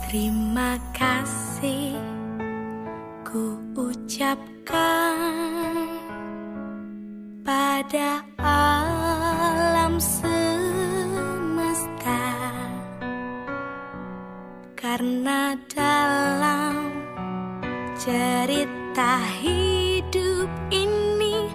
Terima kasih ku ucapkan pada alam semesta, karena dalam cerita hidup ini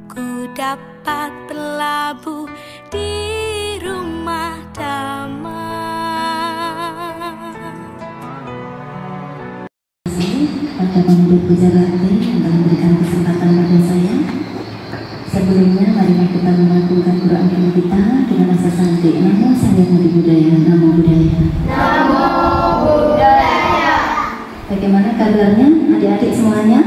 ku dapat berlabuh di rumah damai. Pada Pemimpin Puja Bakti yang telah memberikan kesempatan pada saya. Sebelumnya marilah kita melakukan Quran kita dengan rasa santai. Namo Sandi Budaya, Namo Budaya. Namo Budaya. Bagaimana kabarnya adik-adik semuanya?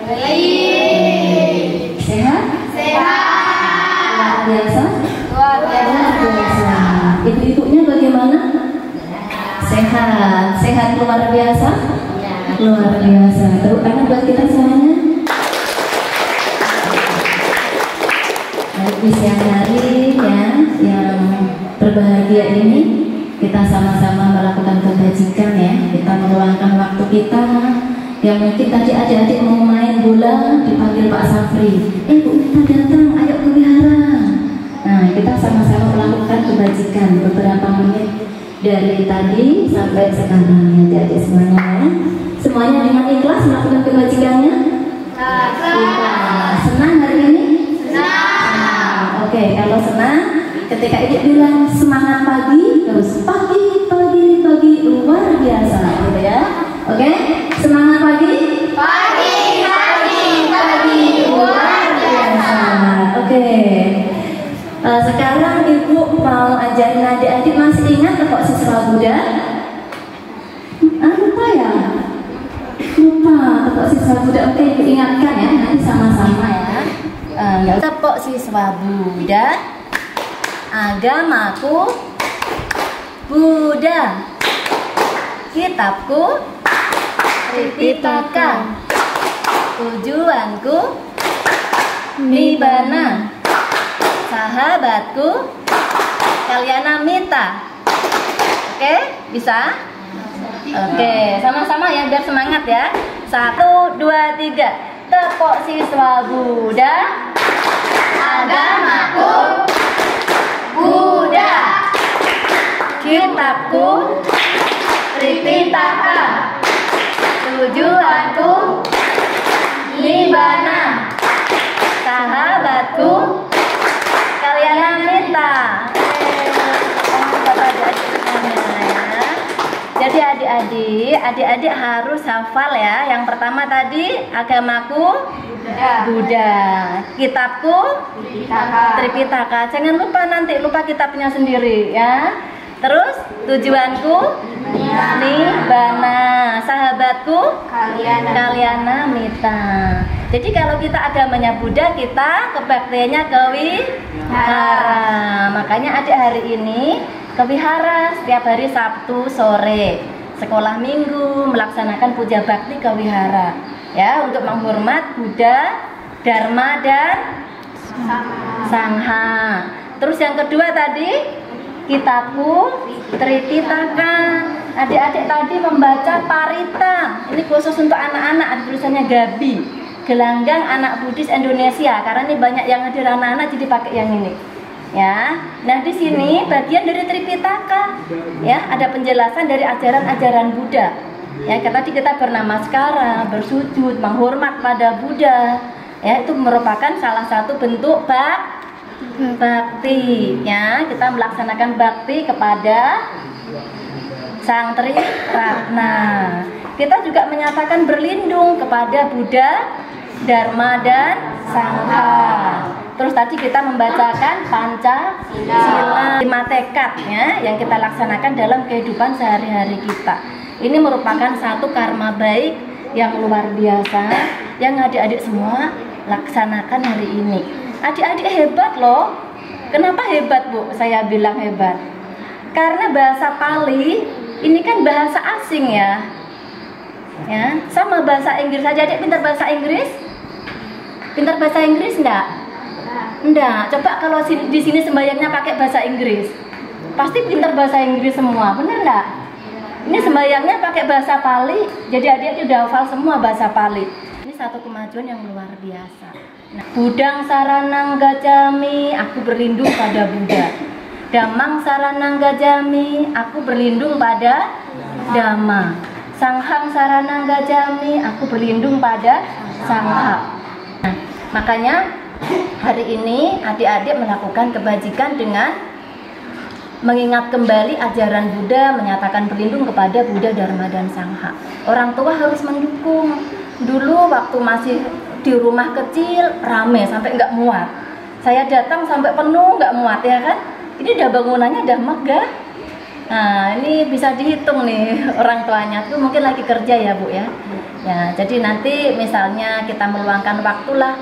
Baik. Sehat? Sehat. Luar biasa? Luar biasa. Ibu-ibunya bagaimana? Sehat. Sehat luar biasa? Luar biasa. Tepuk tangan buat kita semuanya. Di siang hari ya, yang berbahagia ini kita sama-sama melakukan kebajikan ya. Kita meluangkan waktu kita. Yang mungkin tadi adik-adik mau main bola dipanggil Pak Safri. Bu, kita datang, ayo ke wihara. Nah, kita sama-sama melakukan kebajikan beberapa menit dari tadi sampai sekarang ya, adik-adik semuanya ya. Semuanya dengan ikhlas melakukan kebajikannya? Senang hari ini? Senang. Oke, kalau senang, ketika ibu bilang semangat pagi, terus pagi luar biasa, gitu ya. Oke, semangat pagi? Pagi luar biasa. Oke. Sekarang ibu mau ajarin adik-adik, masih ingat kok siswa Buddha? Lupa ya? Lupa tepuk siswa Buddha. Oke, diingatkan ya, nanti sama-sama ya. Tepuk siswa Buddha, agamaku Buddha, kitabku Tripitaka, tujuanku Nibbana, sahabatku Kalyanamita. Oke, bisa? Oke, sama-sama ya biar semangat ya. 1, 2, 3. Tepuk siswa Buddha, agamaku Buddha, kitabku Tripitaka, tujuanku Nibbana, sahabatku Kalyanamita. Jadi adik-adik harus hafal ya. Yang pertama tadi agamaku Buddha, kitabku Tripitaka. Jangan lupa nanti lupa kitabnya sendiri ya. Terus tujuanku Nibbana, sahabatku Kalyanamita. Jadi kalau kita agamanya Buddha, kita kebaktiannya ke wihara. Makanya adik hari ini ke wihara setiap hari Sabtu sore. Sekolah minggu melaksanakan puja bakti ke wihara. Ya, untuk menghormat Buddha, Dharma dan Sangha. Terus yang kedua tadi kitabku Tripitaka. Adik-adik tadi membaca Parita. Ini khusus untuk anak-anak, ada tulisannya Gabi, gelanggang anak Buddhis Indonesia. Karena ini banyak yang hadir anak-anak, jadi pakai yang ini. Ya, nah di sini bagian dari Tripitaka. Ya, ada penjelasan dari ajaran-ajaran Buddha. Ya, tadi kita bernamaskara, bersujud, menghormat pada Buddha. Ya, itu merupakan salah satu bentuk bakti. Ya, kita melaksanakan bakti kepada Sang Triratna. Kita juga menyatakan berlindung kepada Buddha, Dharma dan Sangha. Terus tadi kita membacakan Pancasila, 5 tekad ya, yang kita laksanakan dalam kehidupan sehari-hari kita. Ini merupakan satu karma baik yang luar biasa yang adik-adik semua laksanakan hari ini. Adik-adik hebat loh. Kenapa hebat, Bu? Saya bilang hebat karena bahasa Pali ini kan bahasa asing ya. Ya, sama bahasa Inggris saja. Adik pintar bahasa Inggris? Pintar bahasa Inggris enggak? Enggak. Coba kalau di sini sembahyangnya pakai bahasa Inggris, pasti pintar bahasa Inggris semua, benar enggak? Ini sembahyangnya pakai bahasa Pali, jadi adik udah hafal semua bahasa Pali. Ini satu kemajuan yang luar biasa. Nah, Budang saranang gacami, aku berlindung pada Buddha. Damang saranang gacami, aku berlindung pada Dhamma. Sanghang saranang gacami, aku berlindung pada Sangha. Nah, makanya hari ini adik-adik melakukan kebajikan dengan mengingat kembali ajaran Buddha, menyatakan berlindung kepada Buddha, Dharma, dan Sangha. Orang tua harus mendukung. Dulu waktu masih di rumah kecil rame sampai nggak muat. Saya datang sampai penuh nggak muat ya kan. Ini udah bangunannya udah megah. Nah ini bisa dihitung nih orang tuanya tuh mungkin lagi kerja ya Bu ya. Ya jadi nanti misalnya kita meluangkan waktulah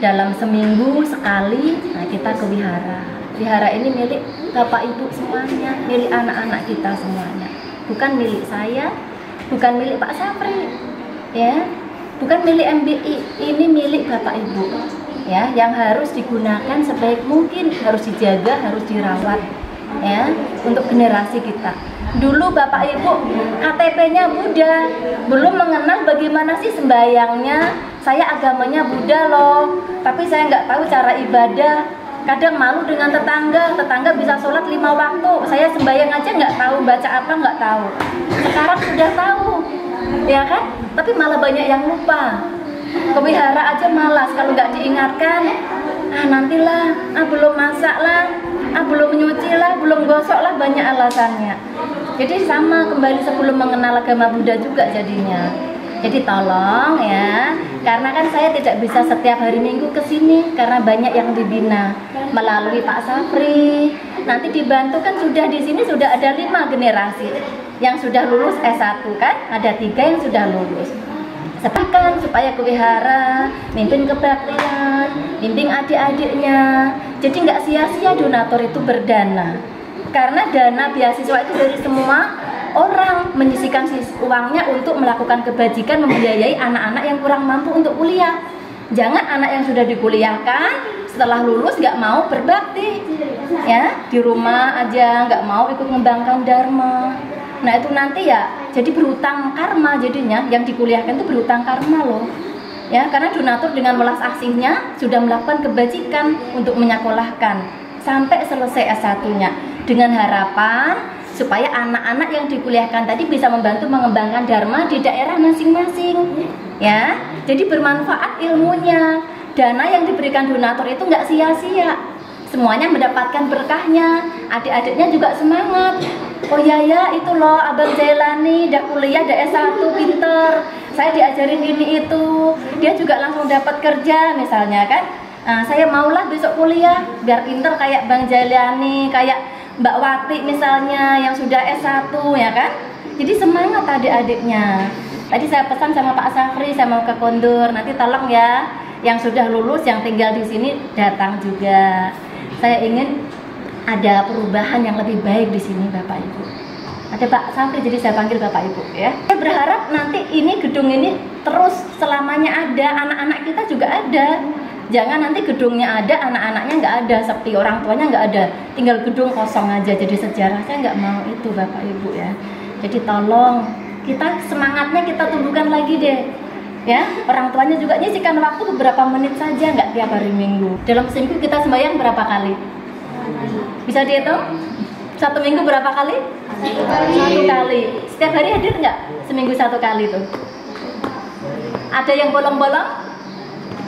dalam seminggu sekali, nah kita ke wihara. Wihara ini milik Bapak Ibu semuanya, milik anak-anak kita semuanya. Bukan milik saya, bukan milik Pak Sapri, ya, bukan milik MBI. Ini milik Bapak Ibu, ya, yang harus digunakan sebaik mungkin, harus dijaga, harus dirawat, ya, untuk generasi kita. Dulu Bapak Ibu KTP-nya Buddha, belum mengenal bagaimana sih sembayangnya. Saya agamanya Buddha loh, tapi saya nggak tahu cara ibadah. Kadang malu dengan tetangga bisa sholat 5 waktu, saya sembahyang aja nggak tahu, baca apa nggak tahu. Sekarang sudah tahu, ya kan? Tapi malah banyak yang lupa. Ke wihara aja malas kalau nggak diingatkan. Nantilah, belum masak lah, belum nyuci lah, belum gosok lah, banyak alasannya. Jadi sama kembali sebelum mengenal agama Buddha juga jadinya. Jadi tolong ya, karena kan saya tidak bisa setiap hari Minggu ke sini karena banyak yang dibina melalui Pak Sapri. Nanti dibantu kan sudah di sini sudah ada 5 generasi yang sudah lulus S1 kan, ada 3 yang sudah lulus. Sepakan supaya ke wihara, mimpin kebaktian, bimbing adik-adiknya. Jadi nggak sia-sia donatur itu berdana. Karena dana beasiswa itu dari semua orang menyisihkan uangnya untuk melakukan kebajikan, membiayai anak-anak yang kurang mampu untuk kuliah. Jangan anak yang sudah dikuliahkan setelah lulus nggak mau berbakti, ya di rumah aja nggak mau ikut mengembangkan dharma. Nah itu nanti ya jadi berhutang karma jadinya, yang dikuliahkan itu berhutang karma loh. Ya karena donatur dengan welas asihnya sudah melakukan kebajikan untuk menyekolahkan sampai selesai S1-nya dengan harapan supaya anak-anak yang dikuliahkan tadi bisa membantu mengembangkan dharma di daerah masing-masing, ya. Jadi bermanfaat ilmunya. Dana yang diberikan donatur itu nggak sia-sia, semuanya mendapatkan berkahnya. Adik-adiknya juga semangat. Oh ya itu loh Abang Jailani udah kuliah, udah S1, pinter. Saya diajarin ini itu, dia juga langsung dapat kerja misalnya kan. Nah, saya maulah besok kuliah biar pinter kayak Bang Jailani, kayak Mbak Wati misalnya yang sudah S1 ya kan. Jadi semangat adik-adiknya. Tadi saya pesan sama Pak Safri, saya mau ke Kondur. Nanti tolong ya yang sudah lulus yang tinggal di sini datang juga. Saya ingin ada perubahan yang lebih baik di sini Bapak Ibu. Ada Pak Safri, jadi saya panggil Bapak Ibu ya. Saya berharap nanti ini gedung ini terus selamanya ada, anak-anak kita juga ada. Jangan nanti gedungnya ada, anak-anaknya nggak ada, sepi, orang tuanya nggak ada, tinggal gedung kosong aja jadi sejarah. Saya nggak mau itu Bapak Ibu ya. Jadi tolong kita semangatnya kita tumbuhkan lagi deh, ya. Orang tuanya juga nyisikan waktu beberapa menit saja, nggak tiap hari Minggu. Dalam seminggu kita sembahyang berapa kali? Bisa dihitung? 1 minggu berapa kali? 1 kali. Setiap hari hadir nggak? Seminggu 1 kali tuh. Ada yang bolong-bolong?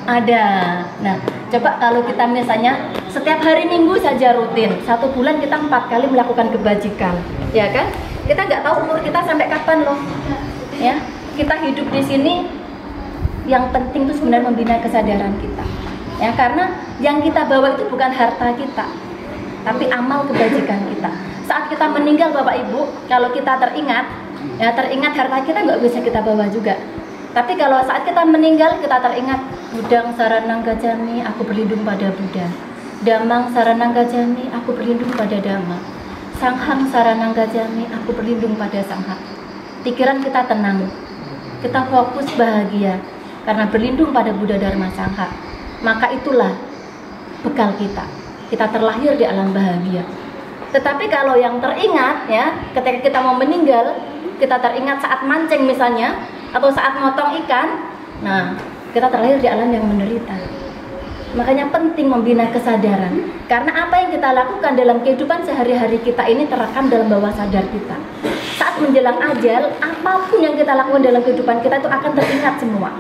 Ada. Nah, coba kalau kita misalnya setiap hari Minggu saja rutin, 1 bulan kita 4 kali melakukan kebajikan, ya kan? Kita nggak tahu umur kita sampai kapan loh, ya. Kita hidup di sini, yang penting itu sebenarnya membina kesadaran kita, ya. Karena yang kita bawa itu bukan harta kita, tapi amal kebajikan kita. Saat kita meninggal Bapak Ibu, kalau kita teringat, ya teringat harta kita nggak bisa kita bawa juga. Tapi kalau saat kita meninggal kita teringat, Budang saranang gacami, aku berlindung pada Buddha. Damang saranang gacami, aku berlindung pada Dhamma. Sanghang saranang gacami, aku berlindung pada Sangha. Pikiran kita tenang, kita fokus bahagia karena berlindung pada Buddha, Dharma, Sangha. Maka itulah bekal kita. Kita terlahir di alam bahagia. Tetapi kalau yang teringat ya, ketika kita mau meninggal, kita teringat saat mancing misalnya, atau saat motong ikan, nah kita terlahir di alam yang menderita. Makanya penting membina kesadaran, karena apa yang kita lakukan dalam kehidupan sehari-hari kita ini terekam dalam bawah sadar kita. Saat menjelang ajal, apapun yang kita lakukan dalam kehidupan kita itu akan teringat semua.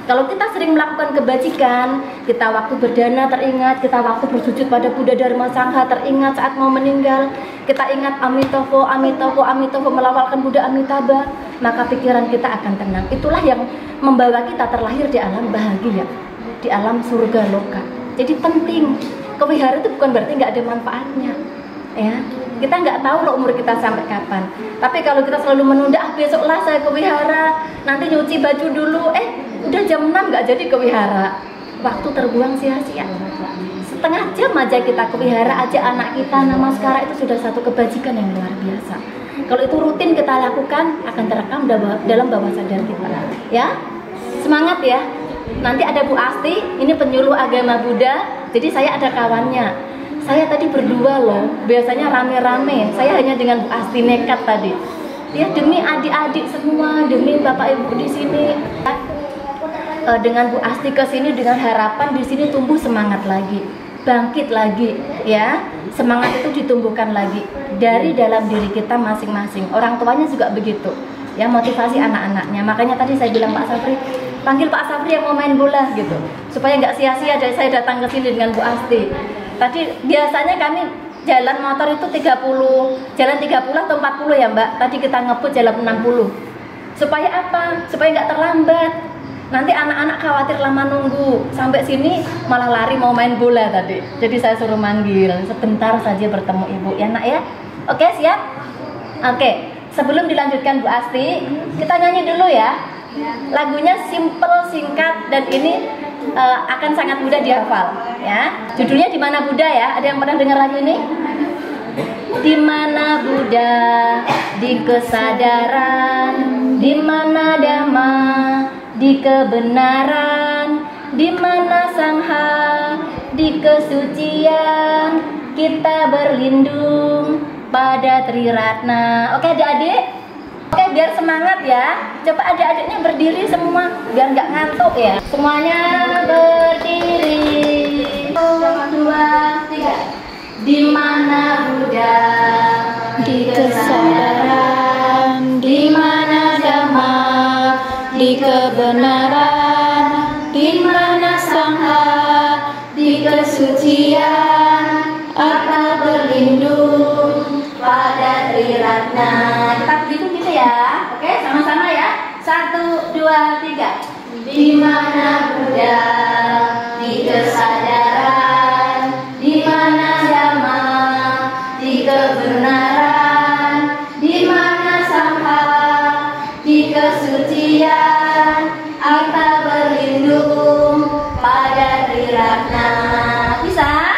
Kalau kita sering melakukan kebajikan, kita waktu berdana teringat, kita waktu bersujud pada Buddha Dharma Sangha teringat, saat mau meninggal kita ingat Amitabha, Amitabha, Amitabha, melawalkan Buddha Amitabha, maka pikiran kita akan tenang. Itulah yang membawa kita terlahir di alam bahagia, di alam surga loka. Jadi penting, kewihara itu bukan berarti nggak ada manfaatnya, ya. Kita nggak tahu loh umur kita sampai kapan. Tapi kalau kita selalu menunda, besoklah saya kewihara, nanti nyuci baju dulu, udah jam 6 nggak jadi kewihara, waktu terbuang sia-sia. Setengah jam aja kita kewihara aja anak kita, nama sekarang itu sudah satu kebajikan yang luar biasa. Kalau itu rutin kita lakukan, akan terekam dalam bawah sadar kita, ya. Semangat ya. Nanti ada Bu Asti, ini penyuluh agama Buddha, jadi saya ada kawannya. Saya tadi berdua loh, biasanya rame-rame, saya hanya dengan Bu Asti nekat tadi. Ya demi adik-adik semua, demi Bapak Ibu di sini. Dengan Bu Asti ke sini dengan harapan di sini tumbuh semangat lagi, bangkit lagi, ya. Semangat itu ditumbuhkan lagi dari dalam diri kita masing-masing. Orang tuanya juga begitu, ya, motivasi anak-anaknya. Makanya tadi saya bilang Pak Safri, panggil Pak Safri yang mau main bola gitu, supaya nggak sia-sia dari saya datang ke sini dengan Bu Asti. Tadi biasanya kami jalan motor itu 30, jalan 30 atau 40 ya Mbak. Tadi kita ngebut jalan 60. Supaya apa? Supaya nggak terlambat. Nanti anak-anak khawatir lama nunggu. Sampai sini malah lari mau main bola tadi. Jadi saya suruh manggil, sebentar saja bertemu Ibu ya Nak ya. Oke, siap? Oke, sebelum dilanjutkan Bu Asti, kita nyanyi dulu ya. Lagunya simple, singkat, dan ini akan sangat mudah dihafal ya. Judulnya Di Mana Buddha ya. Ada yang pernah dengar lagu ini? Di mana Buddha di kesadaran, di mana Dhamma di kebenaran, di mana Sangha di kesucian, kita berlindung pada Triratna. Oke adik-adik? Oke, biar semangat ya. Coba adik-adiknya berdiri semua, biar nggak ngantuk ya. Semuanya berdiri. 1, 2, 3. Di mana Buddha di kesadaran, di mana Dhamma di kebenaran, di mana Sangha di kesucian, akan berlindung pada Triratna. Kita begitu gitu ya. Oke, sama-sama ya. 1, 2, 3. Di mana Buddha di kesadaran, di mana Dhamma di kebenaran, di mana Sangha di kesucian, akan berlindung pada Triratna. Bisa?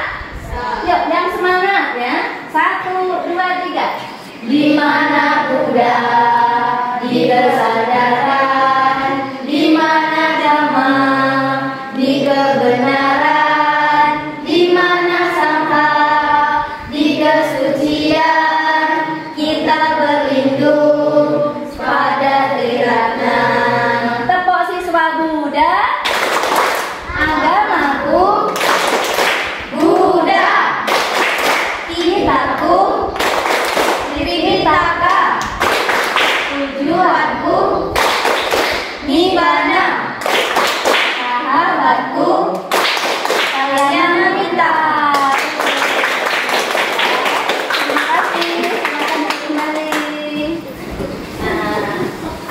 Yuk, yang semangat ya. 1, 2, 3. Di mana Buddha di kesadaran, di mana Dhamma di kebenaran, di mana Sangha di kesucian, kita berlindung pada Triratna. Tepuk siswa Buddha, agamaku Buddha, kitaku Tripitaka, tujuanku Nibbana, sahabatku Kalyana Mitra. Terima kasih, silakan kembali. Nah,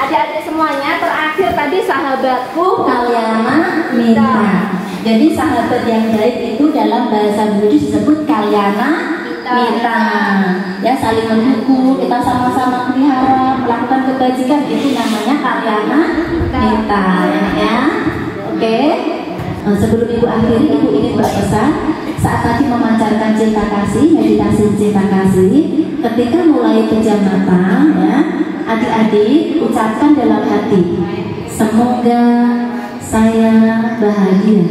adik-adik semuanya, terakhir tadi sahabatku Kalyana Mitra. Jadi sahabat yang baik itu dalam bahasa Buddhis disebut Kalyana Mitra. Ya, saling mendukung, kita sama-sama melihara, melakukan kebajikan, itu namanya Kalyana Mitra ya. Oke. Sebelum Ibu akhiri, Ibu ingin berpesan saat tadi memancarkan cinta kasih, meditasi cinta kasih, ketika mulai pejam mata ya, adik-adik ucapkan dalam hati, semoga saya bahagia,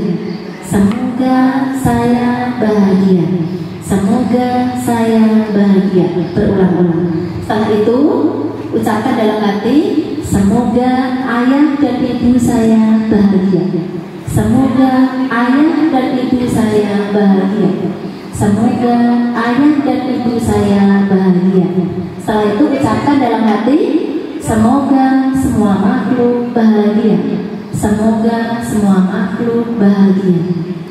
semoga saya bahagia, semoga saya bahagia. Berulang-ulang. Setelah itu ucapkan dalam hati, semoga ayah dan ibu saya bahagia. Semoga ayah dan ibu saya bahagia. Semoga ayah dan ibu saya bahagia. Setelah itu ucapkan dalam hati, semoga semua makhluk bahagia. Semoga semua makhluk bahagia.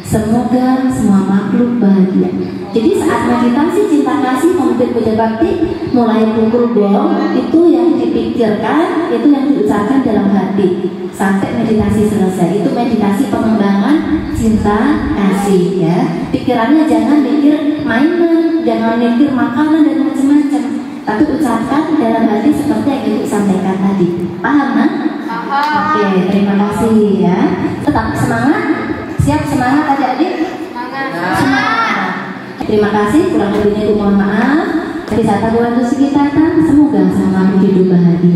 Semoga semua makhluk bahagia. Jadi saat meditasi cinta kasih memimpin puja bakti, mulai pukul gong itu yang dipikirkan, itu yang diucapkan dalam hati sampai meditasi selesai. Itu meditasi pengembangan cinta kasih ya. Pikirannya jangan mikir mainan, jangan mikir makanan dan macam-macam, tapi ucapkan dalam hati seperti yang Ibu sampaikan tadi. Paham nak? Paham. Oke, terima kasih ya. Tetap semangat. Siap semangat adik-adik? Semangat. Terima kasih, kurang lebihnya Ibu mohon maaf. Dari Sata Tuhan Yesus kita, semoga sama hidup bahagia.